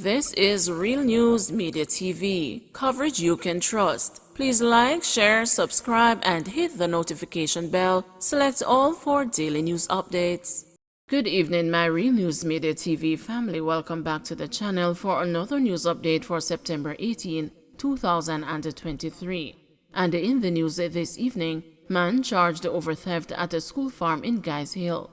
This is Real News Media TV, coverage you can trust. Please like, share, subscribe, and hit the notification bell. Select all for daily news updates. Good evening, my Real News Media TV family. Welcome back to the channel for another news update for September 18, 2023. And in the news this evening, man charged over theft at a school farm in Guys Hill.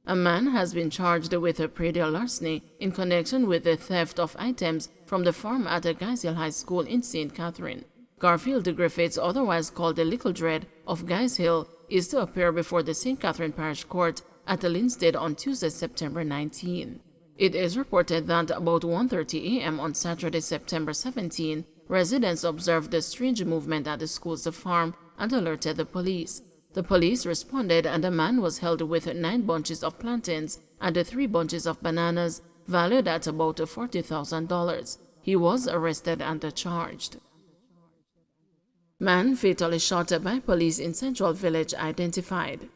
A man has been charged with a predial larceny in connection with the theft of items from the farm at a Guys Hill High School in St. Catherine. Garfield Griffiths, otherwise called the Little Dread of Guys Hill, is to appear before the St. Catherine Parish Court at Linstead on Tuesday, September 19. It is reported that about 1:30 a.m. on Saturday, September 17, residents observed the strange movement at the school's farm and alerted the police. The police responded and a man was held with 9 bunches of plantains and 3 bunches of bananas valued at about $40,000. He was arrested and charged. Man fatally shot by police in Central Village identified.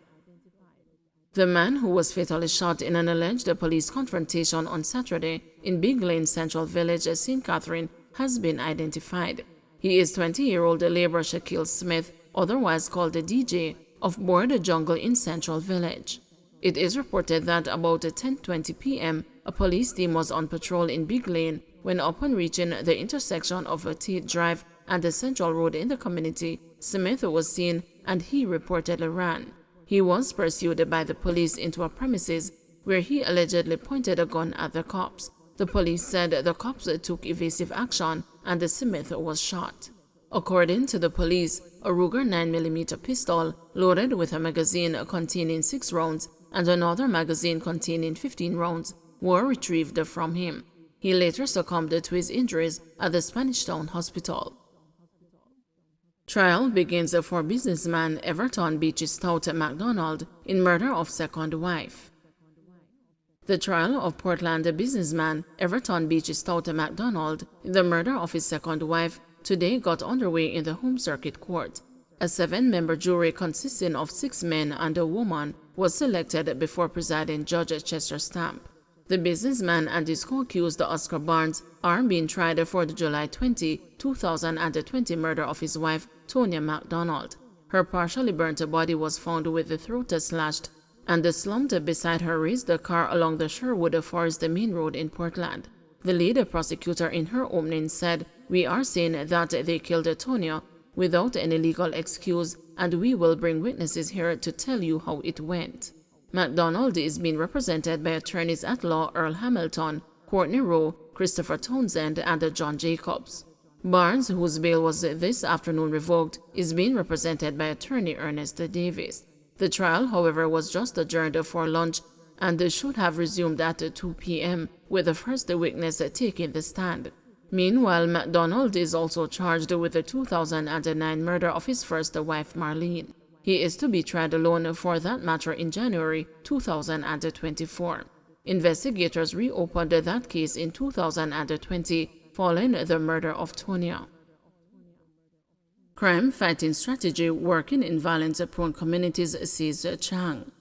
The man who was fatally shot in an alleged police confrontation on Saturday in Big Lane, Central Village, St. Catherine, has been identified. He is 20-year-old Labour Shaquille Smith, otherwise called the DJ, of Board Jungle in Central Village. It is reported that about 10:20 p.m., a police team was on patrol in Big Lane when, upon reaching the intersection of Tate Drive and the Central Road in the community, Smith was seen and he reportedly ran. He was pursued by the police into a premises where he allegedly pointed a gun at the cops. The police said the cops took evasive action and Smith was shot. According to the police, a Ruger 9mm pistol loaded with a magazine containing 6 rounds and another magazine containing 15 rounds were retrieved from him. He later succumbed to his injuries at the Spanish Town Hospital. Trial begins for businessman Everton McDonald in murder of second wife. The trial of Portland businessman Everton McDonald in the murder of his second wife today got underway in the Home Circuit Court. A 7-member jury consisting of 6 men and a woman was selected before presiding Judge Chester Stamp. The businessman and his co-accused Oscar Barnes are being tried for the July 20, 2020 murder of his wife, Tonya McDonald. Her partially burnt body was found with the throat slashed and slumped beside her raised car along the Sherwood Forest Main Road in Portland. The lead prosecutor in her opening said, "We are saying that they killed Tonya without any legal excuse, and we will bring witnesses here to tell you how it went." McDonald is being represented by attorneys at law Earl Hamilton, Courtney Rowe, Christopher Townsend, and John Jacobs. Barnes, whose bail was this afternoon revoked, is being represented by attorney Ernest Davis. The trial, however, was just adjourned for lunch and should have resumed at 2 p.m., with the first witness taking the stand. Meanwhile, McDonald is also charged with the 2009 murder of his first wife, Marlene. He is to be tried alone for that matter in January 2024. Investigators reopened that case in 2020 following the murder of Tonya. Crime fighting strategy working in violence-prone communities, says Chang.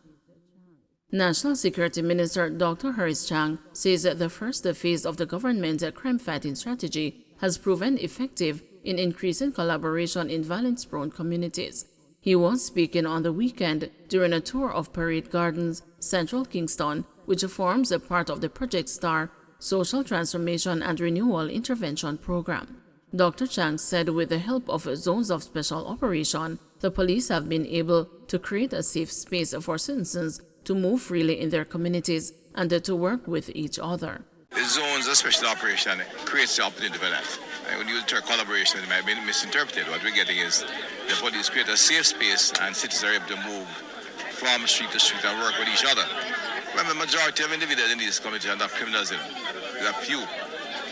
National Security Minister Dr. Harris Chang says the first phase of the government's crime-fighting strategy has proven effective in increasing collaboration in violence-prone communities. He was speaking on the weekend during a tour of Parade Gardens, Central Kingston, which forms a part of the Project STAR Social Transformation and Renewal Intervention Program. Dr. Chang said with the help of zones of special operation, the police have been able to create a safe space for citizens to move freely in their communities and to work with each other. The zones of special operation creates the opportunity for that. When you use the term collaboration, it might be misinterpreted. What we're getting is the police create a safe space and citizens are able to move from street to street and work with each other. Remember, the majority of individuals in these communities are not criminals. There are few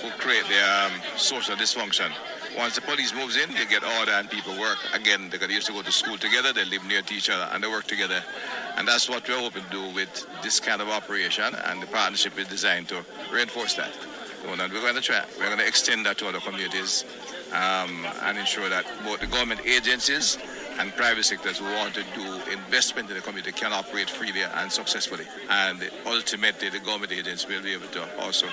who create their social dysfunction. Once the police moves in, they get order and people work. Again, they used to go to school together, they live near to each other, and they work together. And that's what we're hoping to do with this kind of operation, and the partnership is designed to reinforce that. So we're going to try. We're going to extend that to other communities and ensure that both the government agencies and private sectors who want to do investment in the community can operate freely and successfully. And ultimately, the government agents will be able to also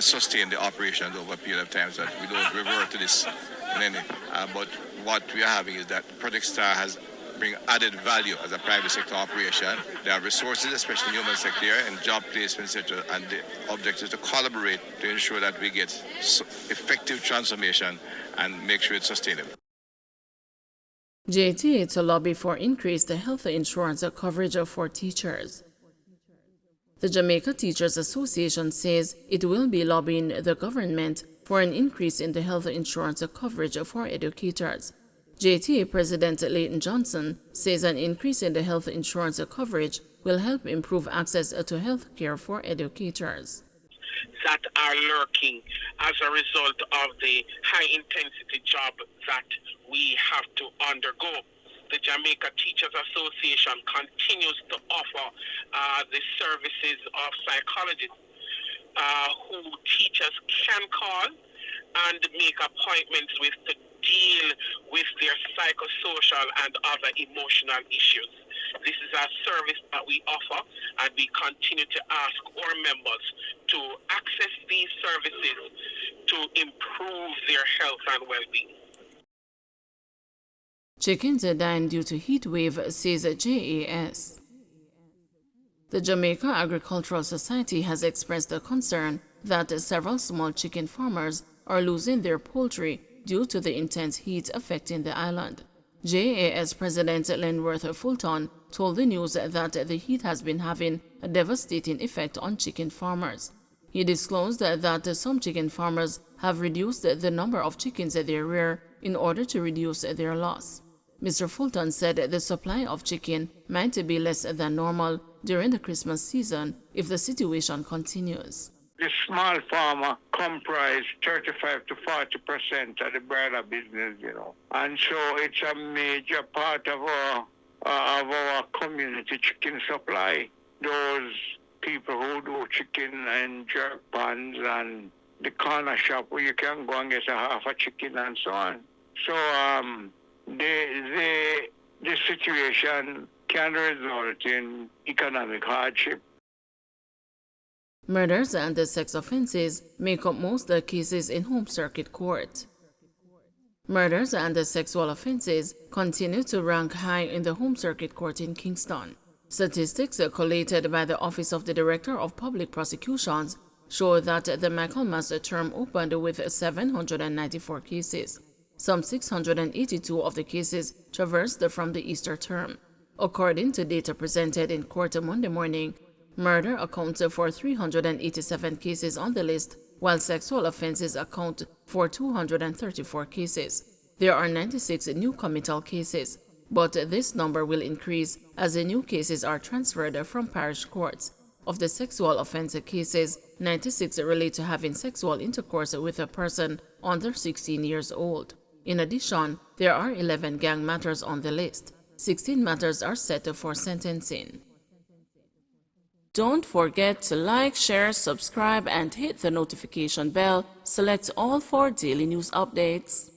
sustain the operations over a period of time so that we don't revert to this in any. But what we are having is that Project Star has bring added value as a private sector operation. There are resources, especially human sector and job placement sector, and the objective is to collaborate to ensure that we get effective transformation and make sure it's sustainable. JTA to lobby for increased health insurance coverage for teachers. The Jamaica Teachers Association says it will be lobbying the government for an increase in the health insurance coverage for educators. JTA President Leighton Johnson says an increase in the health insurance coverage will help improve access to health care for educators. That are lurking as a result of the high-intensity job that we have to undergo. The Jamaica Teachers Association continues to offer the services of psychologists who teachers can call and make appointments with to deal with their psychosocial and other emotional issues. This is a service that we offer, and we continue to ask our members to access these services to improve their health and well-being. Chickens are dying due to heat wave, says JAS. The Jamaica Agricultural Society has expressed a concern that several small chicken farmers are losing their poultry due to the intense heat affecting the island. JAS President Lenworth Fulton told the news that the heat has been having a devastating effect on chicken farmers. He disclosed that some chicken farmers have reduced the number of chickens they rear in order to reduce their loss. Mr. Fulton said the supply of chicken might be less than normal during the Christmas season if the situation continues. The small farmer comprise 35 to 40% of the broiler business, and so it's a major part of our community chicken supply. Those people who do chicken and jerk pans and the corner shop where you can go and get a half a chicken and so on. So the situation can result in economic hardship. Murders and sex offenses make up most of the cases in home circuit court. Murders and sexual offenses continue to rank high in the home circuit court in Kingston. Statistics collated by the Office of the Director of Public Prosecutions show that the Michaelmas term opened with 794 cases. Some 682 of the cases traversed from the Easter term. According to data presented in court Monday morning, murder accounts for 387 cases on the list, while sexual offenses account for 234 cases. There are 96 new committal cases, but this number will increase as the new cases are transferred from parish courts. Of the sexual offense cases, 96 relate to having sexual intercourse with a person under 16 years old. In addition, there are 11 gang matters on the list. 16 matters are set for sentencing. Don't forget to like, share, subscribe, and hit the notification bell. Select all for daily news updates.